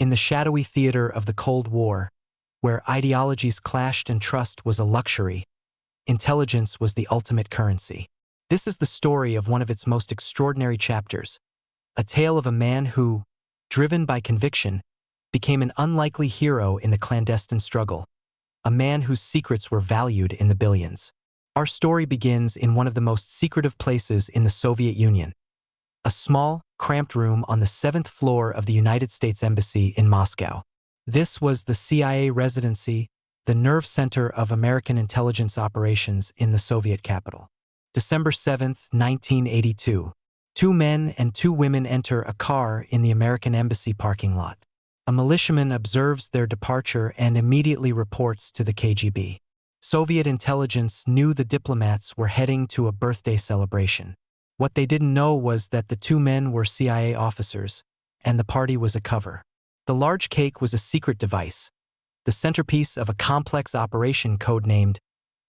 In the shadowy theater of the Cold War, where ideologies clashed and trust was a luxury, intelligence was the ultimate currency. This is the story of one of its most extraordinary chapters, a tale of a man who, driven by conviction, became an unlikely hero in the clandestine struggle, a man whose secrets were valued in the billions. Our story begins in one of the most secretive places in the Soviet Union, a small, cramped room on the 7th floor of the United States Embassy in Moscow. This was the CIA residency, the nerve center of American intelligence operations in the Soviet capital. December 7, 1982. 2 men and 2 women enter a car in the American embassy parking lot. A militiaman observes their departure and immediately reports to the KGB. Soviet intelligence knew the diplomats were heading to a birthday celebration. What they didn't know was that the 2 men were CIA officers, and the party was a cover. The large cake was a secret device, the centerpiece of a complex operation codenamed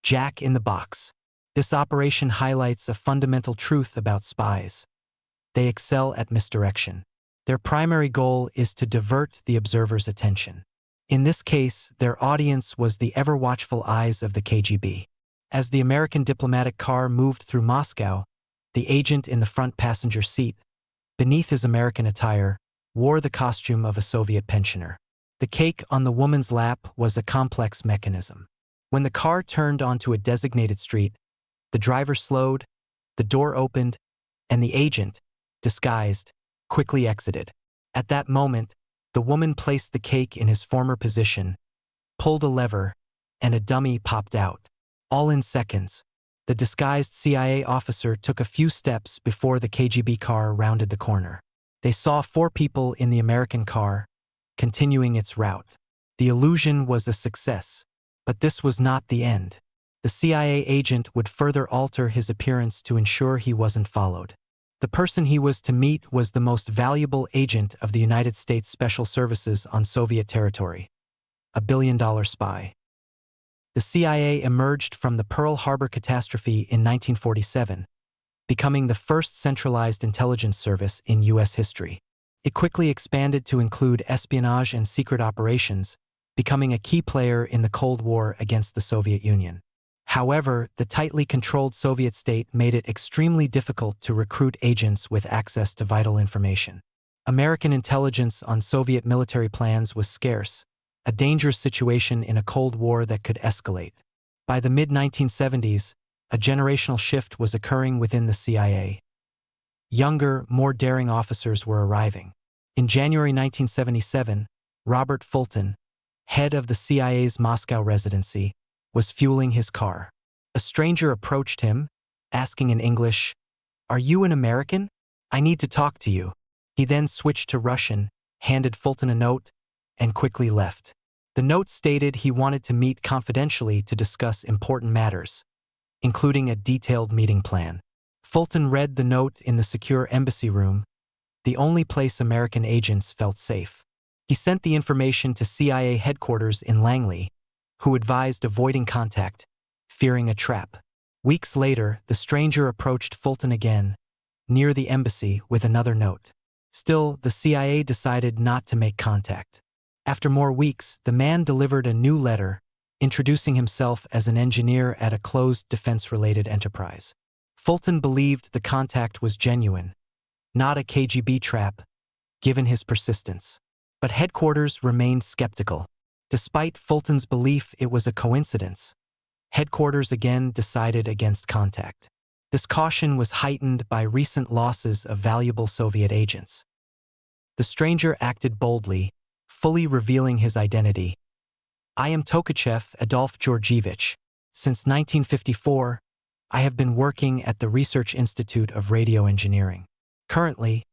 Jack in the Box. This operation highlights a fundamental truth about spies. They excel at misdirection. Their primary goal is to divert the observer's attention. In this case, their audience was the ever-watchful eyes of the KGB. As the American diplomatic car moved through Moscow, the agent in the front passenger seat, beneath his American attire, wore the costume of a Soviet pensioner. The cake on the woman's lap was a complex mechanism. When the car turned onto a designated street, the driver slowed, the door opened, and the agent, disguised, quickly exited. At that moment, the woman placed the cake in his former position, pulled a lever, and a dummy popped out. All in seconds, the disguised CIA officer took a few steps before the KGB car rounded the corner. They saw 4 people in the American car, continuing its route. The illusion was a success, but this was not the end. The CIA agent would further alter his appearance to ensure he wasn't followed. The person he was to meet was the most valuable agent of the United States Special Services on Soviet territory, a billion-dollar spy. The CIA emerged from the Pearl Harbor catastrophe in 1947, becoming the first centralized intelligence service in U.S. history. It quickly expanded to include espionage and secret operations, becoming a key player in the Cold War against the Soviet Union. However, the tightly controlled Soviet state made it extremely difficult to recruit agents with access to vital information. American intelligence on Soviet military plans was scarce, a dangerous situation in a Cold War that could escalate. By the mid-1970s, a generational shift was occurring within the CIA. Younger, more daring officers were arriving. In January 1977, Robert Fulton, head of the CIA's Moscow residency, was fueling his car. A stranger approached him, asking in English, "Are you an American? I need to talk to you." He then switched to Russian, handed Fulton a note, and quickly left. The note stated he wanted to meet confidentially to discuss important matters, including a detailed meeting plan. Fulton read the note in the secure embassy room, the only place American agents felt safe. He sent the information to CIA headquarters in Langley, who advised avoiding contact, fearing a trap. Weeks later, the stranger approached Fulton again, near the embassy with another note. Still, the CIA decided not to make contact. After more weeks, the man delivered a new letter, introducing himself as an engineer at a closed defense-related enterprise. Fulton believed the contact was genuine, not a KGB trap, given his persistence. But headquarters remained skeptical. Despite Fulton's belief it was a coincidence, headquarters again decided against contact. This caution was heightened by recent losses of valuable Soviet agents. The stranger acted boldly, fully revealing his identity. "I am Tolkachev Adolf Georgievich. Since 1954, I have been working at the Research Institute of Radio Engineering. Currently,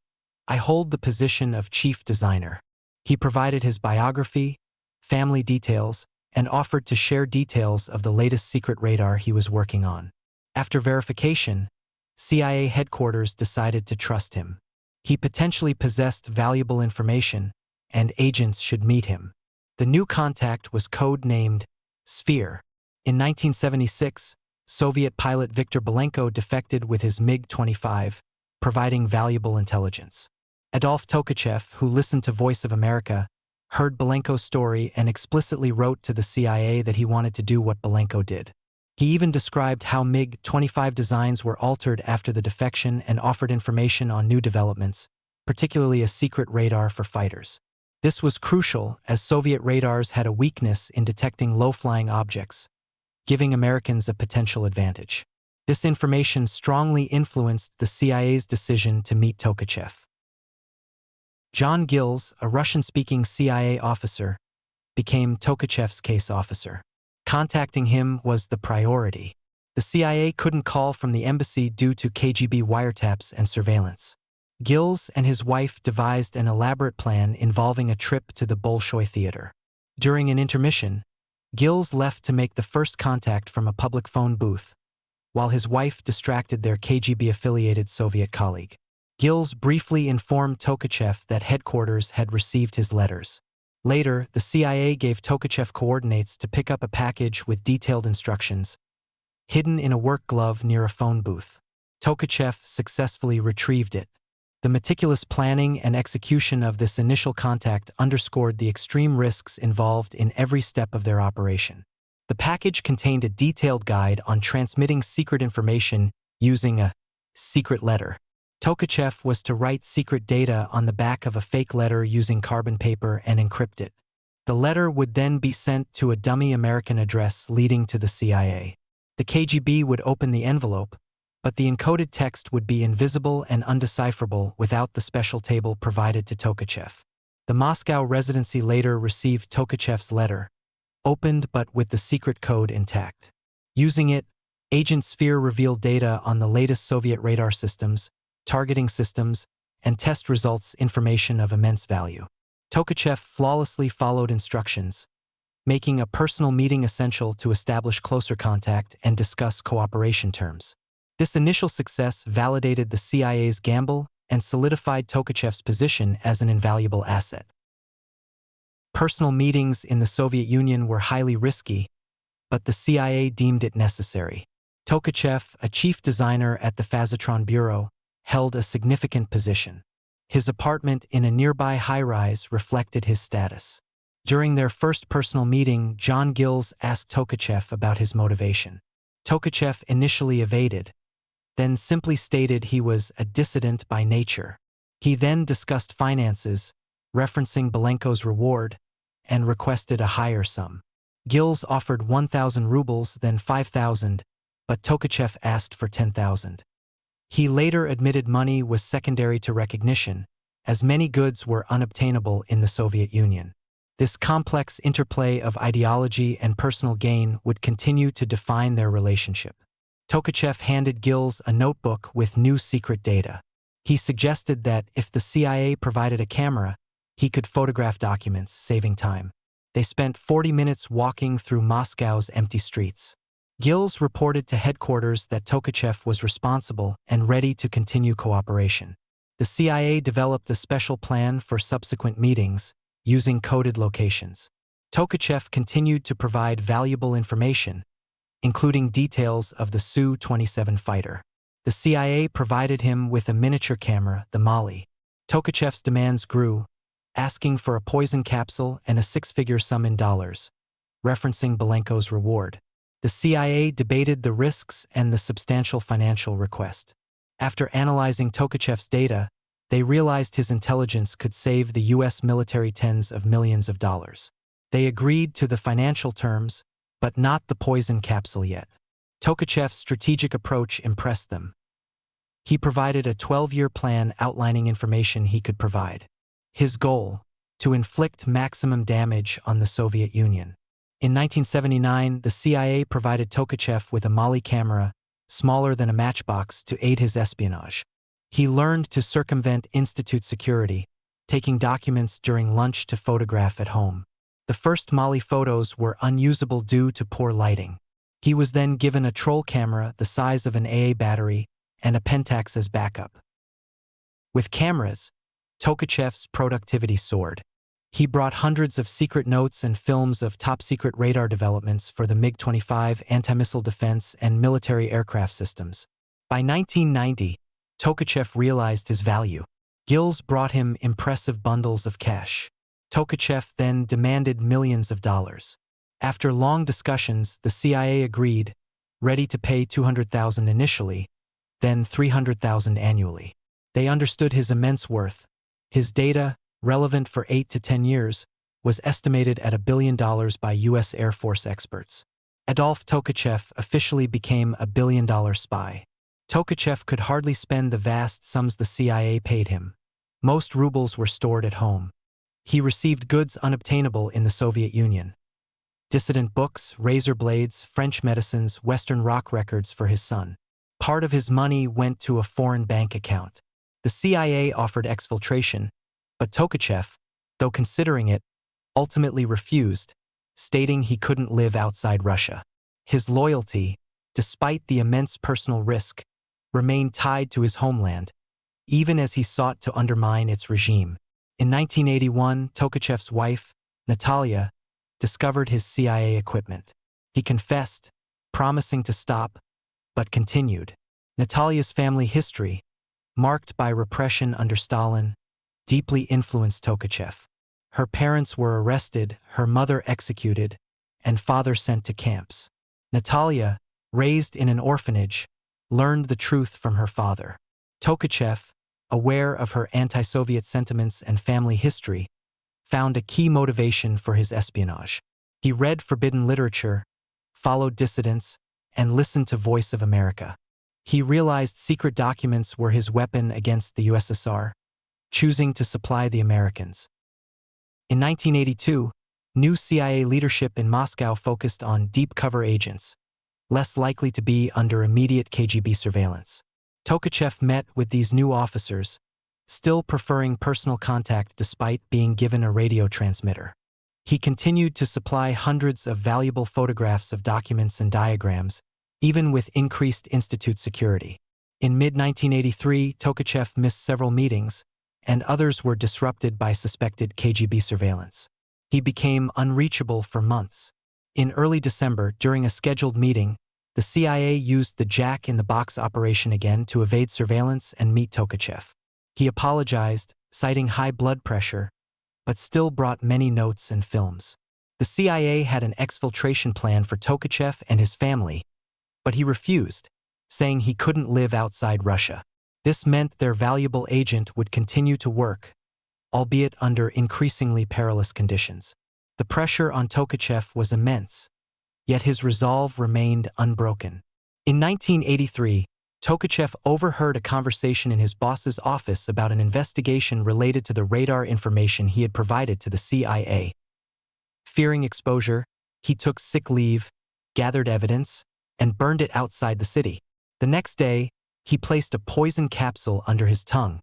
I hold the position of chief designer." He provided his biography, family details, and offered to share details of the latest secret radar he was working on. After verification, CIA headquarters decided to trust him. He potentially possessed valuable information, and agents should meet him. The new contact was code-named Sphere. In 1976, Soviet pilot Viktor Belenko defected with his MiG-25, providing valuable intelligence. Adolf Tolkachev, who listened to Voice of America, heard Belenko's story and explicitly wrote to the CIA that he wanted to do what Belenko did. He even described how MiG-25 designs were altered after the defection and offered information on new developments, particularly a secret radar for fighters. This was crucial as Soviet radars had a weakness in detecting low-flying objects, giving Americans a potential advantage. This information strongly influenced the CIA's decision to meet Tolkachev. John Gills, a Russian-speaking CIA officer, became Tolkachev's case officer. Contacting him was the priority. The CIA couldn't call from the embassy due to KGB wiretaps and surveillance. Gills and his wife devised an elaborate plan involving a trip to the Bolshoi Theater. During an intermission, Gills left to make the first contact from a public phone booth, while his wife distracted their KGB-affiliated Soviet colleague. Gills briefly informed Tolkachev that headquarters had received his letters. Later, the CIA gave Tolkachev coordinates to pick up a package with detailed instructions, hidden in a work glove near a phone booth. Tolkachev successfully retrieved it. The meticulous planning and execution of this initial contact underscored the extreme risks involved in every step of their operation. The package contained a detailed guide on transmitting secret information using a secret letter. Tolkachev was to write secret data on the back of a fake letter using carbon paper and encrypt it. The letter would then be sent to a dummy American address leading to the CIA. The KGB would open the envelope, but the encoded text would be invisible and undecipherable without the special table provided to Tolkachev. The Moscow residency later received Tolkachev's letter, opened but with the secret code intact. Using it, Agent Sphere revealed data on the latest Soviet radar systems, targeting systems, and test results information of immense value. Tolkachev flawlessly followed instructions, making a personal meeting essential to establish closer contact and discuss cooperation terms. This initial success validated the CIA's gamble and solidified Tolkachev's position as an invaluable asset. Personal meetings in the Soviet Union were highly risky, but the CIA deemed it necessary. Tolkachev, a chief designer at the Phasotron Bureau, held a significant position. His apartment in a nearby high-rise reflected his status. During their first personal meeting, John Gills asked Tolkachev about his motivation. Tolkachev initially evaded, then simply stated he was a dissident by nature. He then discussed finances, referencing Belenko's reward, and requested a higher sum. Gills offered 1,000 rubles, then 5,000, but Tolkachev asked for 10,000. He later admitted money was secondary to recognition, as many goods were unobtainable in the Soviet Union. This complex interplay of ideology and personal gain would continue to define their relationship. Tolkachev handed Gills a notebook with new secret data. He suggested that if the CIA provided a camera, he could photograph documents, saving time. They spent 40 minutes walking through Moscow's empty streets. Gills reported to headquarters that Tolkachev was responsible and ready to continue cooperation. The CIA developed a special plan for subsequent meetings, using coded locations. Tolkachev continued to provide valuable information, including details of the Su-27 fighter. The CIA provided him with a miniature camera, the Molly. Tolkachev's demands grew, asking for a poison capsule and a six-figure sum in dollars, referencing Belenko's reward. The CIA debated the risks and the substantial financial request. After analyzing Tolkachev's data, they realized his intelligence could save the U.S. military tens of millions of dollars. They agreed to the financial terms, but not the poison capsule yet. Tolkachev's strategic approach impressed them. He provided a 12-year plan outlining information he could provide. His goal: to inflict maximum damage on the Soviet Union. In 1979, the CIA provided Tolkachev with a Molly camera, smaller than a matchbox, to aid his espionage. He learned to circumvent institute security, taking documents during lunch to photograph at home. The first Molly photos were unusable due to poor lighting. He was then given a troll camera the size of an AA battery and a Pentax as backup. With cameras, Tolkachev's productivity soared. He brought hundreds of secret notes and films of top-secret radar developments for the MiG-25 anti-missile defense and military aircraft systems. By 1990, Tolkachev realized his value. Gills brought him impressive bundles of cash. Tolkachev then demanded millions of dollars. After long discussions, the CIA agreed, ready to pay $200,000 initially, then $300,000 annually. They understood his immense worth. His data, relevant for 8 to 10 years, was estimated at $1 billion by U.S. Air Force experts. Adolf Tolkachev officially became a billion-dollar spy. Tolkachev could hardly spend the vast sums the CIA paid him. Most rubles were stored at home. He received goods unobtainable in the Soviet Union: dissident books, razor blades, French medicines, Western rock records for his son. Part of his money went to a foreign bank account. The CIA offered exfiltration, but Tolkachev, though considering it, ultimately refused, stating he couldn't live outside Russia. His loyalty, despite the immense personal risk, remained tied to his homeland, even as he sought to undermine its regime. In 1981, Tolkachev's wife, Natalia, discovered his CIA equipment. He confessed, promising to stop, but continued. Natalia's family history, marked by repression under Stalin, deeply influenced Tolkachev. Her parents were arrested, her mother executed, and father sent to camps. Natalia, raised in an orphanage, learned the truth from her father. Tolkachev, aware of her anti-Soviet sentiments and family history, found a key motivation for his espionage. He read forbidden literature, followed dissidents, and listened to Voice of America. He realized secret documents were his weapon against the USSR, choosing to supply the Americans. In 1982, new CIA leadership in Moscow focused on deep cover agents, less likely to be under immediate KGB surveillance. Tolkachev met with these new officers, still preferring personal contact despite being given a radio transmitter. He continued to supply hundreds of valuable photographs of documents and diagrams, even with increased institute security. In mid-1983, Tolkachev missed several meetings, and others were disrupted by suspected KGB surveillance. He became unreachable for months. In early December, during a scheduled meeting, the CIA used the Jack-in-the-Box operation again to evade surveillance and meet Tolkachev. He apologized, citing high blood pressure, but still brought many notes and films. The CIA had an exfiltration plan for Tolkachev and his family, but he refused, saying he couldn't live outside Russia. This meant their valuable agent would continue to work, albeit under increasingly perilous conditions. The pressure on Tolkachev was immense, yet his resolve remained unbroken. In 1983, Tolkachev overheard a conversation in his boss's office about an investigation related to the radar information he had provided to the CIA. Fearing exposure, he took sick leave, gathered evidence, and burned it outside the city. The next day, he placed a poison capsule under his tongue,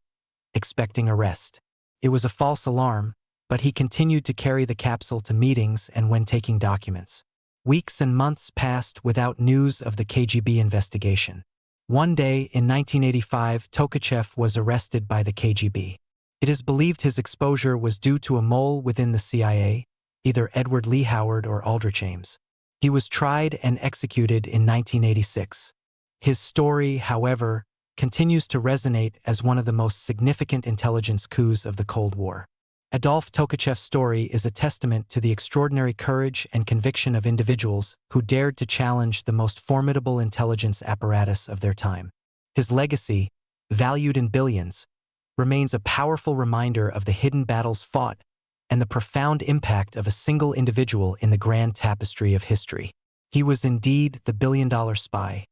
expecting arrest. It was a false alarm, but he continued to carry the capsule to meetings and when taking documents. Weeks and months passed without news of the KGB investigation. One day in 1985, Tolkachev was arrested by the KGB. It is believed his exposure was due to a mole within the CIA, either Edward Lee Howard or Aldrich Ames. He was tried and executed in 1986. His story, however, continues to resonate as one of the most significant intelligence coups of the Cold War. Adolf Tolkachev's story is a testament to the extraordinary courage and conviction of individuals who dared to challenge the most formidable intelligence apparatus of their time. His legacy, valued in billions, remains a powerful reminder of the hidden battles fought and the profound impact of a single individual in the grand tapestry of history. He was indeed the billion-dollar spy,